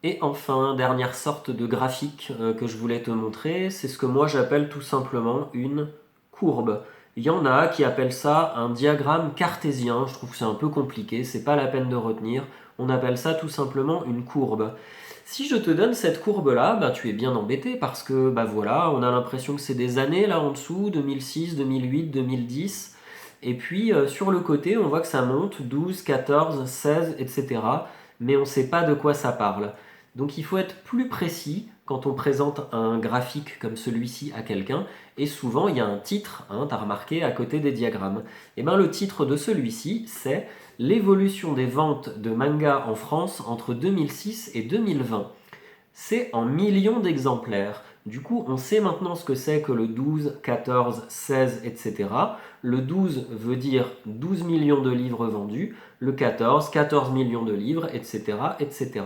Et enfin, dernière sorte de graphique que je voulais te montrer, c'est ce que moi j'appelle tout simplement une courbe. Il y en a qui appellent ça un diagramme cartésien, je trouve que c'est un peu compliqué, c'est pas la peine de retenir, on appelle ça tout simplement une courbe. Si je te donne cette courbe-là, bah, tu es bien embêté parce que bah voilà, on a l'impression que c'est des années là en dessous, 2006, 2008, 2010, et puis sur le côté on voit que ça monte, 12, 14, 16, etc. Mais on ne sait pas de quoi ça parle. Donc il faut être plus précis quand on présente un graphique comme celui-ci à quelqu'un, et souvent il y a un titre, hein, tu as remarqué, à côté des diagrammes. Et bien le titre de celui-ci, c'est l'évolution des ventes de manga en France entre 2006 et 2020. C'est en millions d'exemplaires. Du coup, on sait maintenant ce que c'est que le 12, 14, 16, etc. Le 12 veut dire 12 millions de livres vendus, le 14, 14 millions de livres, etc. etc.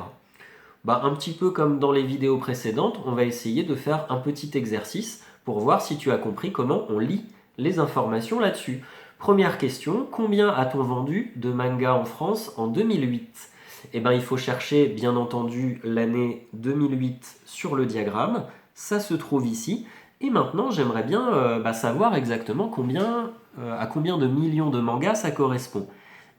Bah, un petit peu comme dans les vidéos précédentes, on va essayer de faire un petit exercice pour voir si tu as compris comment on lit les informations là-dessus. Première question, combien a-t-on vendu de mangas en France en 2008? Eh bien, il faut chercher bien entendu l'année 2008 sur le diagramme, ça se trouve ici. Et maintenant, j'aimerais bien savoir exactement à combien de millions de mangas ça correspond.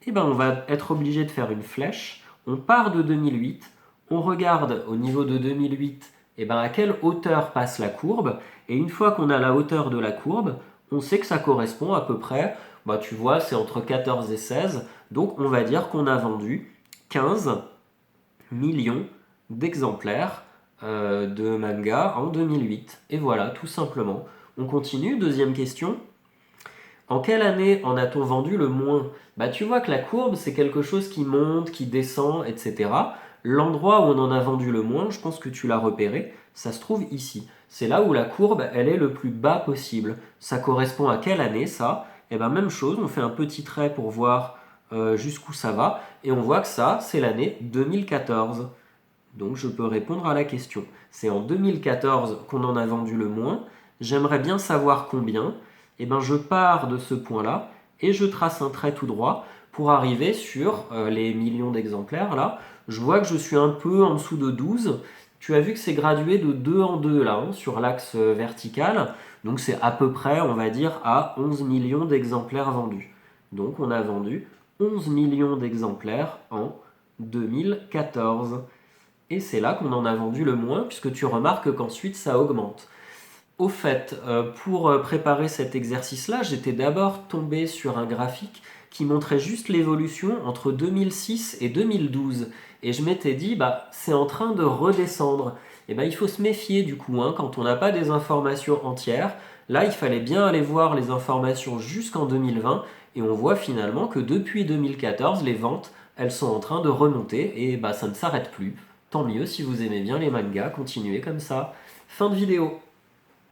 Eh bien, on va être obligé de faire une flèche. On part de 2008, on regarde au niveau de 2008 à quelle hauteur passe la courbe, et une fois qu'on a la hauteur de la courbe, on sait que ça correspond à peu près, tu vois, c'est entre 14 et 16, donc on va dire qu'on a vendu 15 millions d'exemplaires de manga en 2008. Et voilà, tout simplement. On continue, deuxième question. En quelle année en a-t-on vendu le moins? Bah tu vois que la courbe, c'est quelque chose qui monte, qui descend, etc. L'endroit où on en a vendu le moins, je pense que tu l'as repéré, ça se trouve ici. C'est là où la courbe, elle est le plus bas possible. Ça correspond à quelle année ça? Et bien même chose, on fait un petit trait pour voir jusqu'où ça va, et on voit que ça, c'est l'année 2014. Donc je peux répondre à la question. C'est en 2014 qu'on en a vendu le moins. J'aimerais bien savoir combien. Et ben je pars de ce point-là et je trace un trait tout droit pour arriver sur les millions d'exemplaires là. Je vois que je suis un peu en dessous de 12. Tu as vu que c'est gradué de 2 en 2 là, hein, sur l'axe vertical. Donc c'est à peu près, on va dire, à 11 millions d'exemplaires vendus. Donc on a vendu 11 millions d'exemplaires en 2014. Et c'est là qu'on en a vendu le moins, puisque tu remarques qu'ensuite ça augmente. Au fait, pour préparer cet exercice-là, j'étais d'abord tombé sur un graphique qui montrait juste l'évolution entre 2006 et 2012. Et je m'étais dit, bah, c'est en train de redescendre. Et ben, il faut se méfier du coup, hein, quand on n'a pas des informations entières. Là, il fallait bien aller voir les informations jusqu'en 2020. Et on voit finalement que depuis 2014, les ventes, elles sont en train de remonter. Et bah, ça ne s'arrête plus. Tant mieux si vous aimez bien les mangas, continuez comme ça. Fin de vidéo.